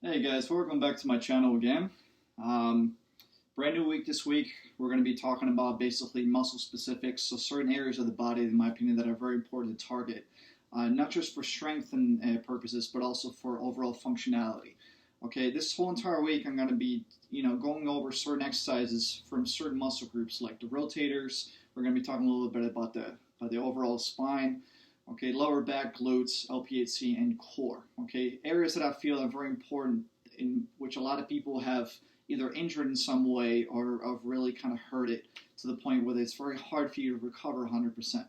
Hey guys, welcome back to my channel again. Um, Brand new week this week. We're going to be talking about basically muscle specifics, so certain areas of the body, in my opinion, that are very important to target, not just for strength and purposes, but also for overall functionality. Okay, this whole entire week I'm going to be, going over certain exercises from certain muscle groups like the rotators. We're going to be talking a little bit about the overall spine. Okay, lower back, glutes, LPHC, and core. Okay, areas that I feel are very important, in which a lot of people have either injured in some way or have really kind of hurt it to the point where it's very hard for you to recover 100%.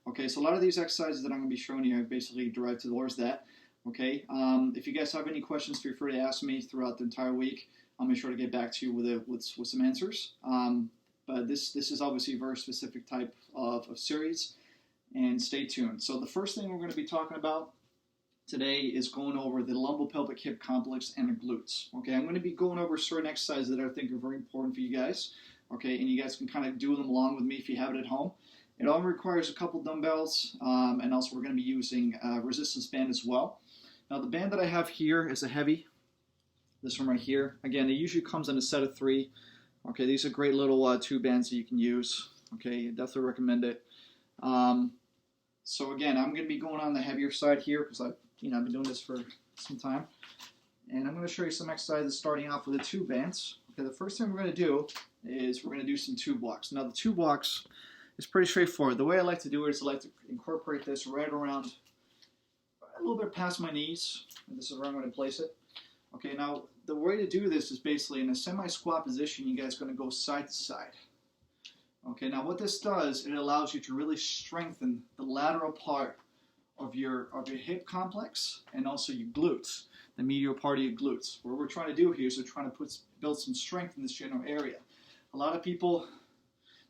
Okay, so a lot of these exercises that I'm going to be showing you are basically derived towards that. Okay, if you guys have any questions, feel free to ask me throughout the entire week. I'll make sure to get back to you with some answers. But this is obviously a very specific type of series, and stay tuned. So the first thing we're going to be talking about today is going over the lumbopelvic hip complex and the glutes. Okay, I'm going to be going over certain exercises that I think are very important for you guys. Okay, and you guys can kind of do them along with me if you have it at home. It all requires a couple dumbbells, and also we're going to be using a resistance band as well. Now the band that I have here is a heavy. This one right here. Again, it usually comes in a set of 3. Okay, these are great little 2 bands that you can use. Okay, definitely recommend it. So again, I'm going to be going on the heavier side here because I've been doing this for some time, and I'm going to show you some exercises starting off with the 2 bands. Okay, the first thing we're going to do is we're going to do some 2 blocks. Now the 2 blocks is pretty straightforward. The way I like to do it is I like to incorporate this right around a little bit past my knees, and this is where I'm going to place it. Okay, now the way to do this is basically in a semi-squat position. You guys are going to go side to side. Okay, now what this does, it allows you to really strengthen the lateral part of your hip complex and also your glutes, the medial part of your glutes. What we're trying to do here is we're trying to build some strength in this general area. A lot of people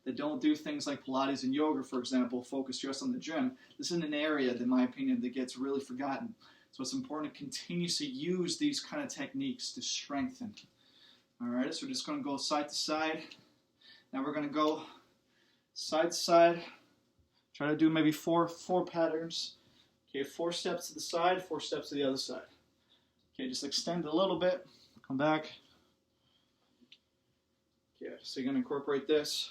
that don't do things like Pilates and yoga, for example, focus just on the gym. This is an area that, in my opinion, that gets really forgotten. So it's important to continuously use these kind of techniques to strengthen. All right, so we're just going to go side to side. Now we're going to go side to side. Try to do maybe four patterns. Okay, 4 steps to the side, 4 steps to the other side. Okay, just extend a little bit, come back. Okay, so you're going to incorporate this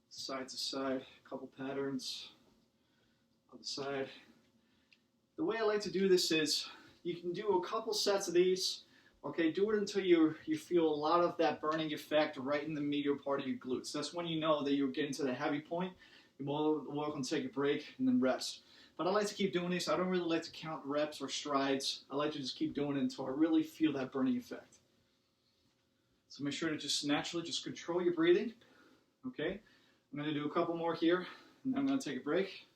side to side, a couple patterns, other side. The way I like to do this is you can do a couple sets of these. Okay, do it until you feel a lot of that burning effect right in the medial part of your glutes. That's when you know that you're getting to the heavy point. You're welcome to take a break and then rest. But I like to keep doing these. I don't really like to count reps or strides. I like to just keep doing it until I really feel that burning effect. So make sure to just naturally just control your breathing. Okay, I'm going to do a couple more here, and then I'm going to take a break.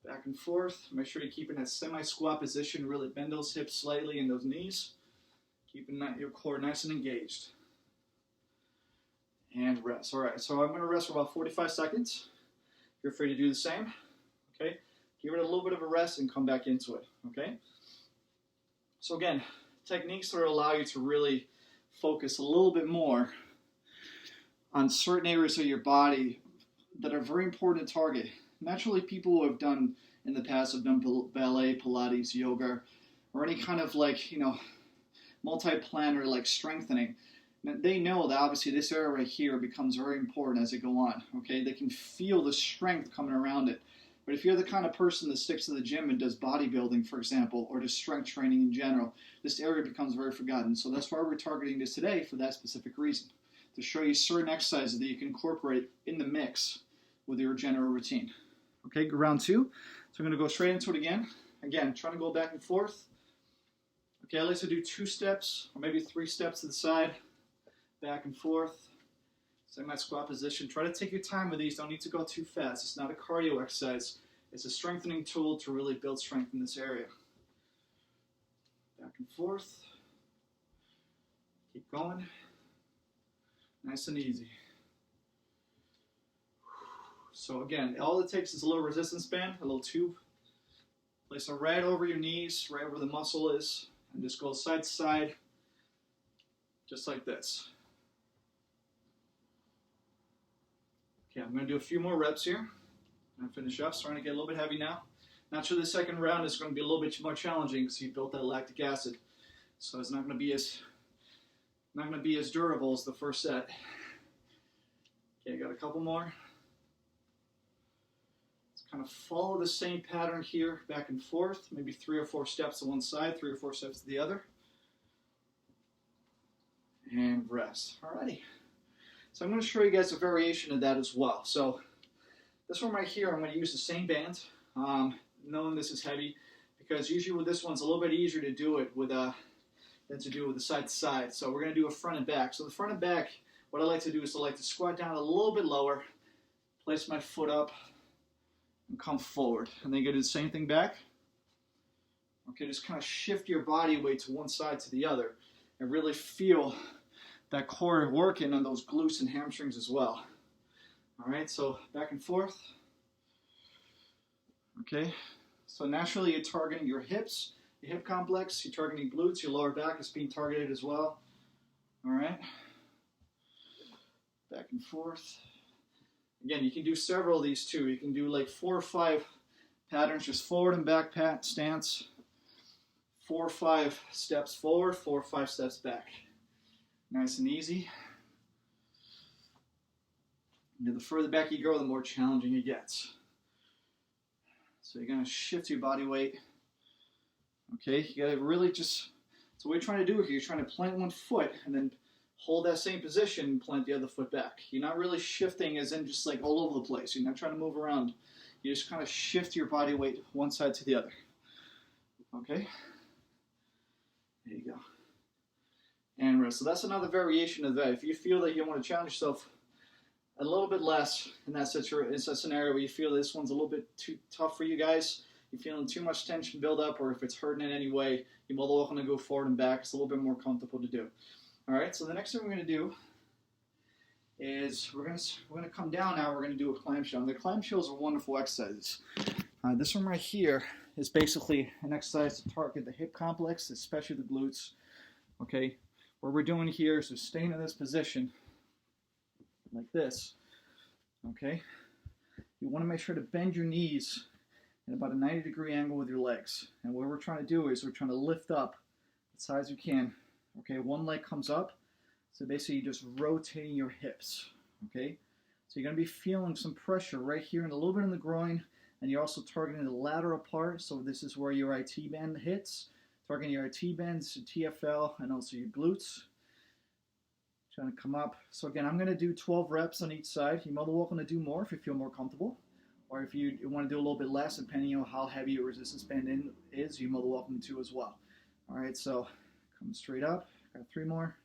Back and forth. Make sure you keep in that semi-squat position. Really bend those hips slightly and those knees. Keeping your core nice and engaged. And rest. All right, so I'm going to rest for about 45 seconds. You're free to do the same. Okay, give it a little bit of a rest and come back into it. Okay. So again, techniques that allow you to really focus a little bit more on certain areas of your body that are very important to target. Naturally, people who have done in the past have done ballet, Pilates, yoga, or any kind of multi-planar like strengthening. Now, they know that obviously this area right here becomes very important as they go on. Okay, they can feel the strength coming around it. But if you're the kind of person that sticks to the gym and does bodybuilding, for example, or just strength training in general, this area becomes very forgotten. So that's why we're targeting this today for that specific reason, to show you certain exercises that you can incorporate in the mix with your general routine. Okay, round 2. So I'm going to go straight into it again. Again, trying to go back and forth. Okay, I like to do 2 steps or maybe 3 steps to the side, back and forth. Semi-squat position. Try to take your time with these. Don't need to go too fast. It's not a cardio exercise. It's a strengthening tool to really build strength in this area. Back and forth. Keep going. Nice and easy. So again, all it takes is a little resistance band, a little tube. Place it right over your knees, right where the muscle is, and just go side to side, just like this. Okay, I'm going to do a few more reps here and finish up. Starting to get a little bit heavy now. Not sure the second round is going to be a little bit more challenging because you built that lactic acid. So it's not going to be as durable as the first set. Okay, got a couple more. Let's kind of follow the same pattern here, back and forth, maybe 3 or 4 steps to one side, 3 or 4 steps to the other. And rest. Alrighty. So I'm going to show you guys a variation of that as well. So this one right here, I'm going to use the same band, knowing this is heavy, because usually with this one, it's a little bit easier to do it with than to do with the side to side. So we're going to do a front and back. So the front and back, what I like to do is I like to squat down a little bit lower, place my foot up, and come forward. And then you do the same thing back. Okay, just kind of shift your body weight to one side to the other, and really feel that core working on those glutes and hamstrings as well. All right, so back and forth. Okay, so naturally you're targeting your hips, your hip complex, you're targeting glutes, your lower back is being targeted as well. All right, back and forth. Again, you can do several of these too. You can do like 4 or 5 patterns, just forward and back stance, 4 or 5 steps forward, 4 or 5 steps back. Nice and easy. And the further back you go, the more challenging it gets. So you're going to shift your body weight. Okay, you got to really just, so what you're trying to do here, you're trying to plant one foot and then hold that same position and plant the other foot back. You're not really shifting as in just like all over the place. You're not trying to move around. You just kind of shift your body weight one side to the other. Okay, there you go. And rest. So that's another variation of that. If you feel that you want to challenge yourself a little bit less in that scenario where you feel this one's a little bit too tough for you guys, you're feeling too much tension build up, or if it's hurting in any way, you're more than welcome to go forward and back. It's a little bit more comfortable to do. All right, so the next thing we're going to do is we're going to come down now. We're going to do a clamshell. And the clamshells are wonderful exercises. This one right here is basically an exercise to target the hip complex, especially the glutes. Okay, what we're doing here is we're staying in this position like this. Okay, you want to make sure to bend your knees in about a 90-degree angle with your legs. And what we're trying to do is we're trying to lift up as high as you can. Okay, one leg comes up, so basically you're just rotating your hips. Okay, so you're going to be feeling some pressure right here and a little bit in the groin, and you're also targeting the lateral part. So this is where your IT band hits, targeting your IT bands, your TFL, and also your glutes. Trying to come up. So again, I'm going to do 12 reps on each side. You're more than welcome to do more if you feel more comfortable, or if you want to do a little bit less, depending on how heavy your resistance band is, you're more than welcome to as well. All right, so come straight up. Got 3 more.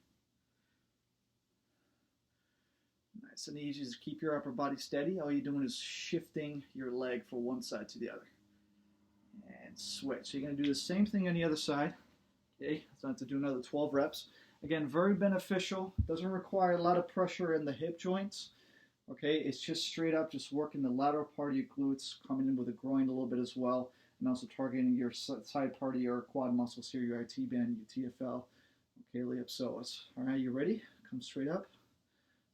Nice and easy. Just keep your upper body steady. All you're doing is shifting your leg from one side to the other. And switch. So you're going to do the same thing on the other side. Okay, so I have to do another 12 reps. Again, very beneficial. Doesn't require a lot of pressure in the hip joints. Okay, it's just straight up, just working the lateral part of your glutes, coming in with the groin a little bit as well, and also targeting your side part of your quad muscles here, your IT band, your TFL. Okay, iliopsoas. All right, you ready? Come straight up.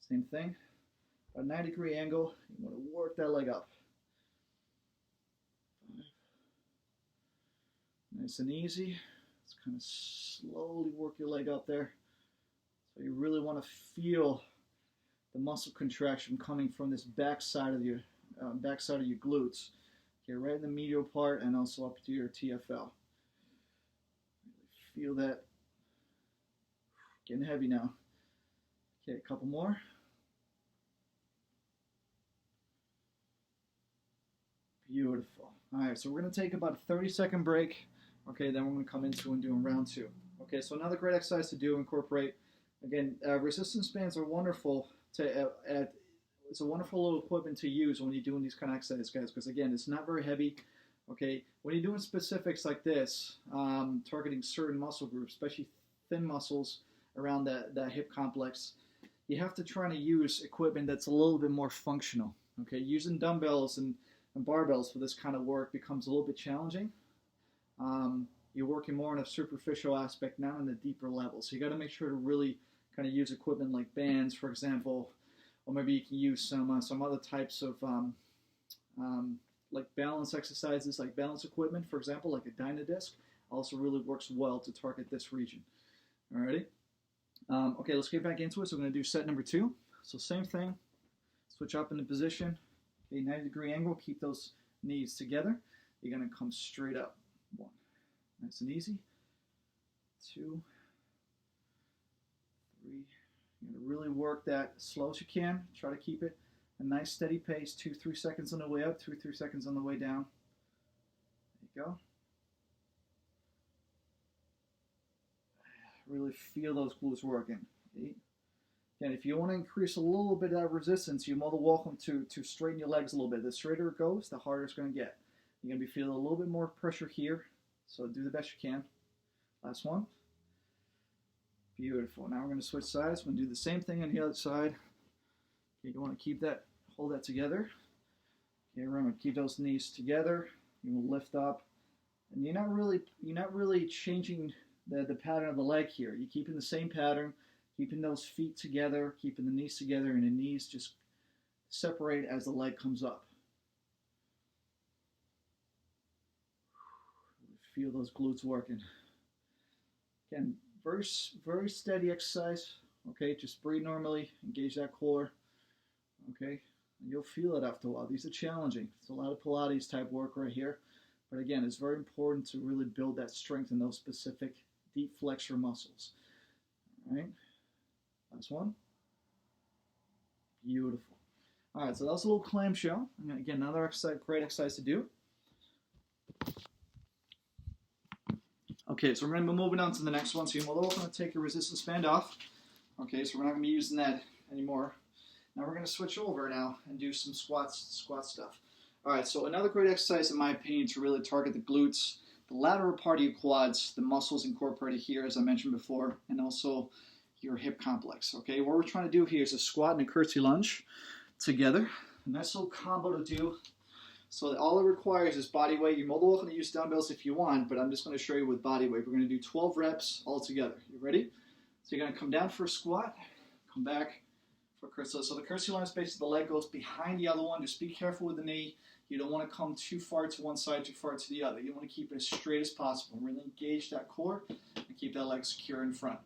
Same thing. A 90-degree angle. You want to work that leg up. 5. Nice and easy. Just kind of slowly work your leg up there. So you really want to feel the muscle contraction coming from this back side of your glutes. Okay, right in the medial part and also up to your TFL. Really feel that. Getting heavy now. Okay, a couple more. Beautiful. All right, so we're going to take about a 30-second break. Okay, then we're going to come into and doing round 2. Okay, so another great exercise to do, incorporate. Again, resistance bands are wonderful it's a wonderful little equipment to use when you're doing these kind of exercises, guys, because again, it's not very heavy. Okay, when you're doing specifics like this, targeting certain muscle groups, especially thin muscles around that hip complex, you have to try to use equipment that's a little bit more functional. Okay, using dumbbells and barbells for this kind of work becomes a little bit challenging. You're working more on a superficial aspect, not on a deeper level. So you got to make sure to really kind of use equipment like bands, for example, or maybe you can use some other types of like balance exercises, like balance equipment, for example, like a Dynadisc. Also really works well to target this region. Alrighty. Okay, let's get back into it. So we're going to do set number 2. So same thing. Switch up into position. Okay, 90-degree angle. Keep those knees together. You're going to come straight up. 1. Nice and easy. 2. 3. You're going to really work that as slow as you can. Try to keep it a nice steady pace. 2-3 seconds on the way up. 2-3 seconds on the way down. There you go. Really feel those glutes working. 8. And if you want to increase a little bit of that resistance, you're more than welcome to straighten your legs a little bit. The straighter it goes, the harder it's going to get. You're going to be feeling a little bit more pressure here, so do the best you can. Last one. Beautiful. Now we're going to switch sides. We're going to do the same thing on the other side. Okay, you want to keep that, hold that together. Okay, remember, keep those knees together. You will lift up, and you're not really changing the pattern of the leg here. You're keeping the same pattern, keeping those feet together, keeping the knees together, and the knees just separate as the leg comes up. Feel those glutes working. Again, very steady exercise. Okay, just breathe normally, engage that core. Okay, and you'll feel it after a while. These are challenging. It's a lot of Pilates type work right here. But again, it's very important to really build that strength in those specific deep flexor muscles. All right, last one. Beautiful. All right, so that's a little clamshell. And again, another exercise, great exercise to do. Okay, so we're going to be moving on to the next one. So you're going to take your resistance band off. Okay, so we're not going to be using that anymore. Now we're going to switch over now and do some squat stuff. All right, so another great exercise, in my opinion, to really target the glutes, the lateral part of your quads, the muscles incorporated here, as I mentioned before, and also your hip complex. Okay, what we're trying to do here is a squat and a curtsy lunge together. A nice little combo to do. So all it requires is body weight. You're more than welcome to use dumbbells if you want, but I'm just going to show you with body weight. We're going to do 12 reps all together. You ready? So you're going to come down for a squat, come back for a curtsy. So the curtsy lunge is basically the leg goes behind the other one. Just be careful with the knee. You don't want to come too far to one side, too far to the other. You want to keep it as straight as possible. Really engage that core and keep that leg secure in front.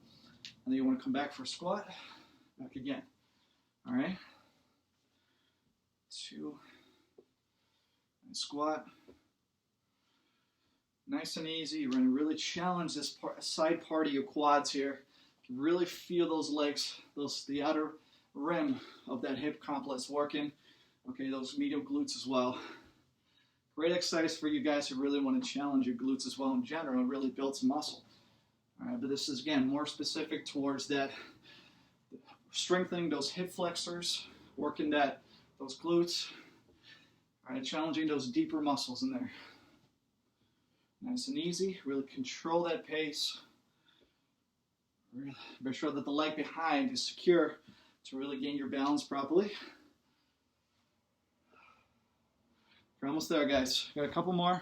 And then you want to come back for a squat, back again. All right? 2. And squat. Nice and easy. You're going to really challenge this side part of your quads here. You can really feel those legs, the outer rim of that hip complex working. Okay, those medial glutes as well. Great exercise for you guys who really want to challenge your glutes as well in general and really build some muscle. All right, but this is, again, more specific towards that, strengthening those hip flexors, working those glutes. All right, challenging those deeper muscles in there. Nice and easy. Really control that pace. Really make sure that the leg behind is secure to really gain your balance properly. We're almost there, guys. Got a couple more.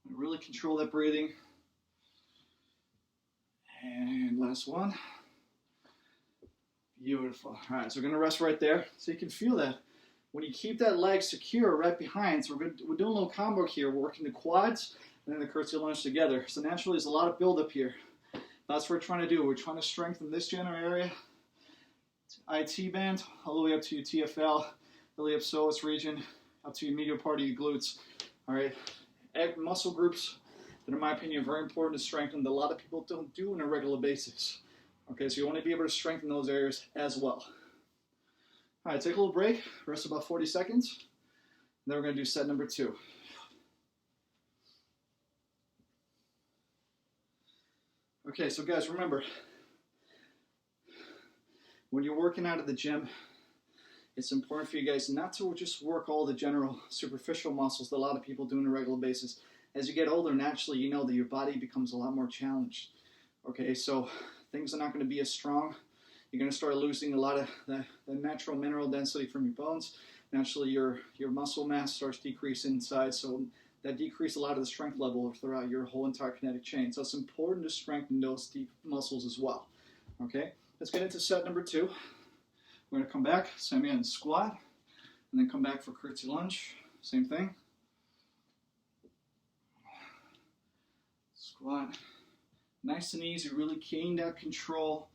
Really control that breathing. And last one. Beautiful. All right, so we're going to rest right there. So you can feel that when you keep that leg secure right behind. So we're doing a little combo here. We're working the quads and then the curtsy lunge together. So naturally, there's a lot of buildup here. That's what we're trying to do. We're trying to strengthen this general area, IT band, all the way up to your TFL, iliopsoas region, up to your medial part of your glutes. All right, muscle groups that, in my opinion, are very important to strengthen that a lot of people don't do on a regular basis. Okay, so you want to be able to strengthen those areas as well. All right, take a little break, rest about 40 seconds. Then we're going to do set number 2. Okay, so guys, remember, when you're working out at the gym, it's important for you guys not to just work all the general superficial muscles that a lot of people do on a regular basis. As you get older, naturally, you know that your body becomes a lot more challenged. Okay, so things are not going to be as strong. You're going to start losing a lot of the natural mineral density from your bones. Naturally, your muscle mass starts decreasing in size, so that decreases a lot of the strength level throughout your whole entire kinetic chain. So it's important to strengthen those deep muscles as well. Okay, let's get into set number 2. We're going to come back, semi and squat, And then come back for curtsy lunge. Same thing. Squat. Nice and easy, really gain that control.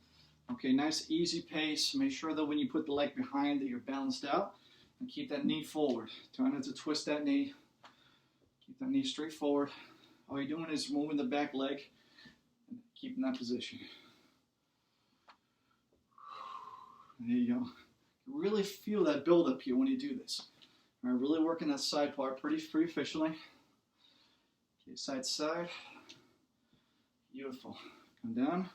Okay, nice easy pace. Make sure that when you put the leg behind that you're balanced out. And keep that knee forward. Try not to twist that knee. Keep that knee straight forward. All you're doing is moving the back leg and keeping that position. There you go. Really feel that build up here when you do this. All right, really working that side part pretty efficiently. Okay, side to side. Beautiful. Come down.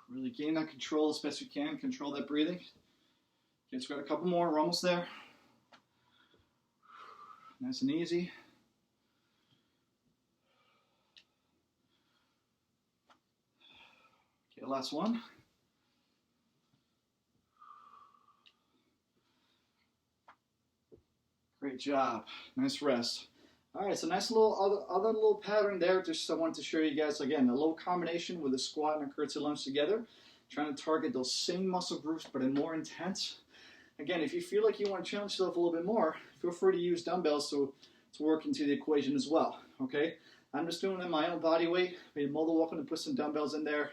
Really gain that control as best you can. Control that breathing. Okay, let's got a couple more. We're almost there. Nice and easy. Okay, last one. Great job. Nice rest. All right, so nice little other little pattern there. Just I wanted to show you guys again a little combination with a squat and a curtsy lunge together, trying to target those same muscle groups but in more intense. Again, if you feel like you want to challenge yourself a little bit more, feel free to use dumbbells to work into the equation as well. Okay, I'm just doing it in my own body weight. You're more than welcome to put some dumbbells in there,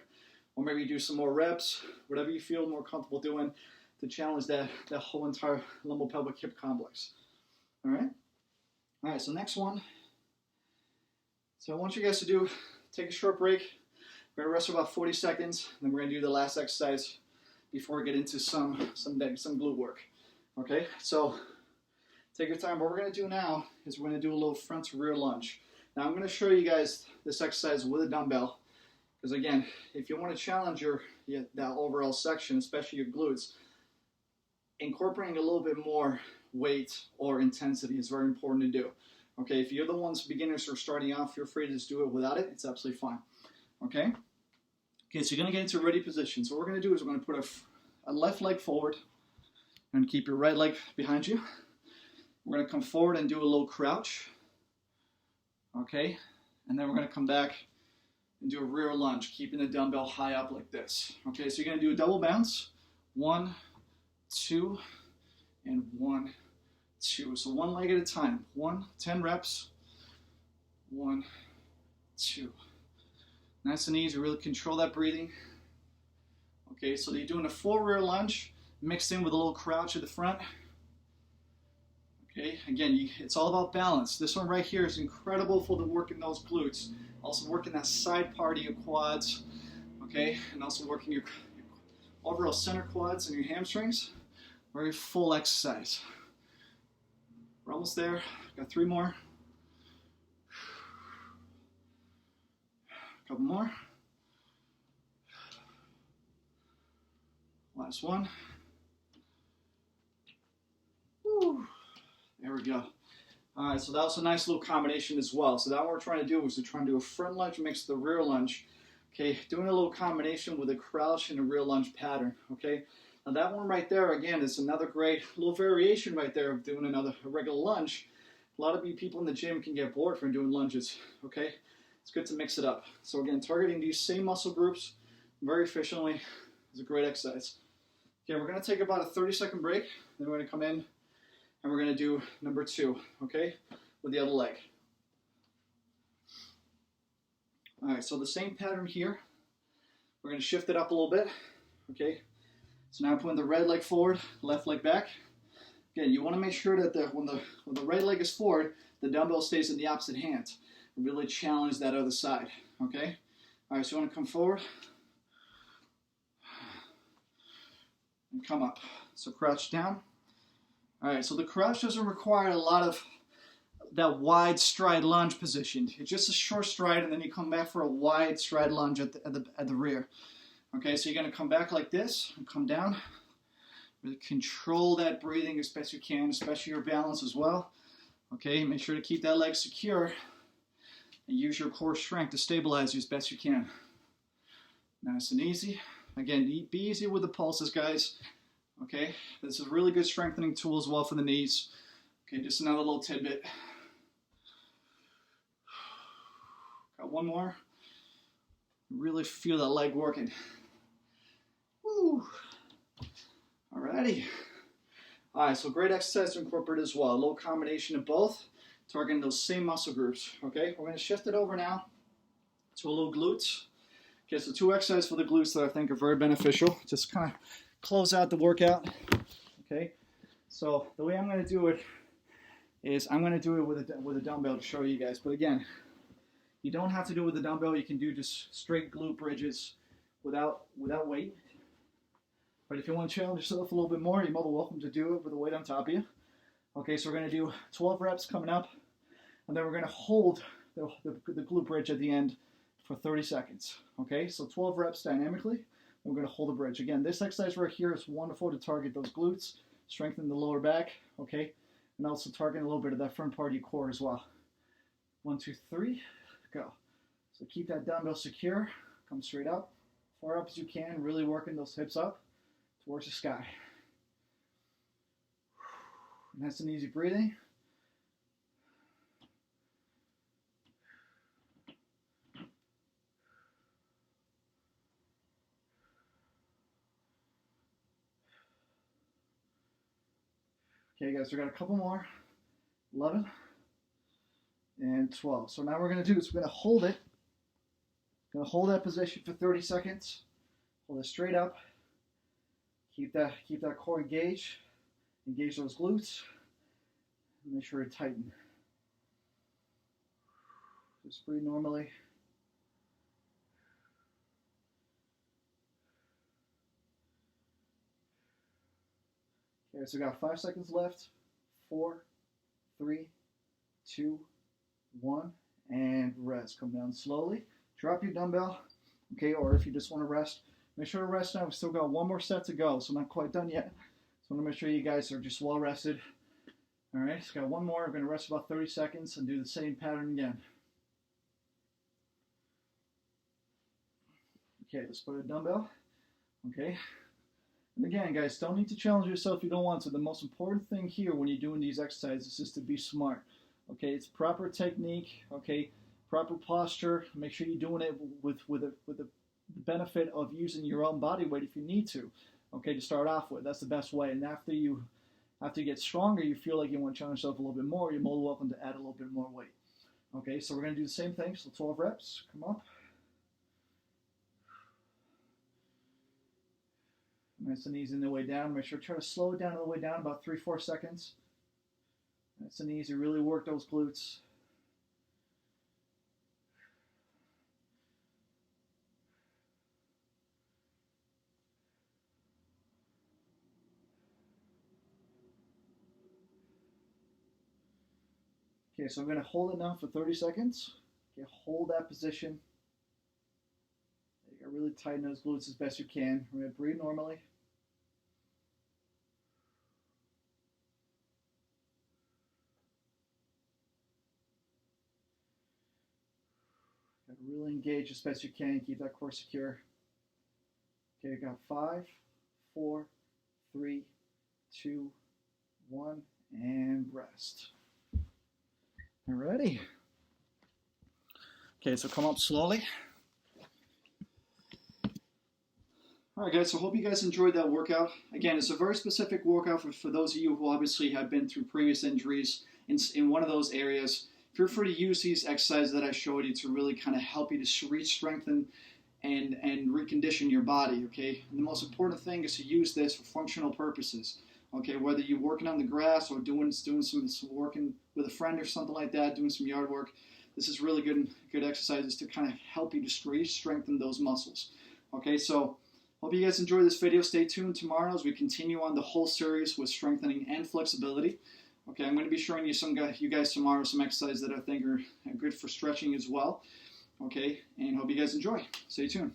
or maybe do some more reps, whatever you feel more comfortable doing to challenge that whole entire lumbo-pelvic hip complex. All right. All right, so next one. So I want you guys to take a short break. We're gonna rest for about 40 seconds, then we're gonna do the last exercise before we get into some glute work. Okay, so take your time. What we're gonna do now is we're gonna do a little front to rear lunge. Now I'm gonna show you guys this exercise with a dumbbell, because again, if you want to challenge that overall section, especially your glutes, incorporating a little bit more weight or intensity is very important to do. Okay, if you're the ones beginners who are starting out, feel free to just do it without it. It's absolutely fine. Okay? Okay, so you're going to get into a ready position. So what we're going to do is we're going to put a left leg forward and keep your right leg behind you. We're going to come forward and do a little crouch. Okay? And then we're going to come back and do a rear lunge, keeping the dumbbell high up like this. Okay, so you're going to do a double bounce. 1, 2, and 1, 2. So one leg at a time. 10 reps. 1, 2. Nice and easy. Really control that breathing. Okay, so you're doing a full rear lunge mixed in with a little crouch at the front. Okay, again, it's all about balance. This one right here is incredible for the work in those glutes. Also working that side part of your quads. Okay, and also working your overall center quads and your hamstrings. Very full exercise. We're almost there. Got 3 more. A couple more. Last one. Woo. There we go. All right, so that was a nice little combination as well. So that what we're trying to do is we're trying to do a front lunge mixed with a rear lunge. Okay, doing a little combination with a crouch and a rear lunge pattern. Okay. Now that one right there, again, is another great little variation right there of doing a regular lunge. A lot of you people in the gym can get bored from doing lunges, okay? It's good to mix it up. So again, targeting these same muscle groups very efficiently is a great exercise. Okay, we're gonna take about a 30-second break, then we're gonna come in and we're gonna do number 2, okay? With the other leg. All right, so the same pattern here. We're gonna shift it up a little bit, okay? So now I'm putting the right leg forward, left leg back. Again, you want to make sure that when the right leg is forward, the dumbbell stays in the opposite hand. Really challenge that other side, okay? All right, so you want to come forward and come up. So crouch down. All right, so the crouch doesn't require a lot of that wide stride lunge position. It's just a short stride, and then you come back for a wide stride lunge at the rear. Okay, so you're going to come back like this and come down. Really control that breathing as best you can, especially your balance as well. Okay, make sure to keep that leg secure and use your core strength to stabilize you as best you can. Nice and easy. Again, be easy with the pulses, guys. Okay, this is a really good strengthening tool as well for the knees. Okay, just another little tidbit. Got one more. Really feel that leg working. Woo. Alrighty. All right, so great exercise to incorporate as well. A little combination of both, targeting those same muscle groups. Okay, we're going to shift it over now to a little glutes. Okay, so 2 exercises for the glutes that I think are very beneficial. Just kind of close out the workout. Okay, so the way I'm going to do it is I'm going to do it with a dumbbell to show you guys. But again, you don't have to do it with a dumbbell. You can do just straight glute bridges without weight. But if you want to challenge yourself a little bit more, you're more than welcome to do it with a weight on top of you. Okay, so we're going to do 12 reps coming up, and then we're going to hold the glute bridge at the end for 30 seconds. Okay, so 12 reps dynamically, and we're going to hold the bridge. Again, this exercise right here is wonderful to target those glutes, strengthen the lower back, okay, and also target a little bit of that front part of your core as well. 1, 2, 3, go. So keep that dumbbell secure, come straight up, far up as you can, really working those hips up towards the sky. Nice and easy breathing. Okay, guys, we got a couple more. 11 and 12. So now we're going to do is we're going to hold it. Going to hold that position for 30 seconds. Hold it straight up. Keep that core engaged. Engage those glutes. Make sure to tighten. Just breathe normally. Okay, so we got 5 seconds left. 4, 3, 2, 1, and rest. Come down slowly. Drop your dumbbell. Okay, or if you just want to rest, make sure to rest now. We've still got 1 more set to go, so I'm not quite done yet. So I want to make sure you guys are just well rested. All right, so got 1 more. We're going to rest about 30 seconds and do the same pattern again. Okay, let's put a dumbbell. Okay. And again, guys, don't need to challenge yourself if you don't want to. The most important thing here when you're doing these exercises is to be smart. Okay, it's proper technique. Okay, proper posture. Make sure you're doing it with the benefit of using your own body weight if you need to. Okay, to start off with, that's the best way. And after you get stronger, you feel like you want to challenge yourself a little bit more. You're more than welcome to add a little bit more weight. Okay, so we're going to do the same thing. So 12 reps. Come up. Nice and easy on the way down. Make sure to try to slow it down on the way down, about 3-4 seconds. Nice and easy. Really work those glutes. Okay, so I'm going to hold it now for 30 seconds. Okay, hold that position. You got to really tighten those glutes as best you can. We're going to breathe normally. Really engage as best you can. Keep that core secure. Okay, we got 5, 4, 3, 2, 1, and rest. Alrighty. Okay, so come up slowly. Alright guys, so hope you guys enjoyed that workout. Again, it's a very specific workout for those of you who obviously have been through previous injuries in one of those areas. Feel free to use these exercises that I showed you to really kind of help you to re-strengthen and recondition your body, okay? And the most important thing is to use this for functional purposes, okay? Whether you're working on the grass or doing some working with a friend or something like that, doing some yard work, this is really good exercises to kind of help you to re-strengthen those muscles, okay? So hope you guys enjoy this video. Stay tuned tomorrow as we continue on the whole series with strengthening and flexibility. Okay, I'm going to be showing you guys tomorrow some exercises that I think are good for stretching as well. Okay, and hope you guys enjoy. Stay tuned.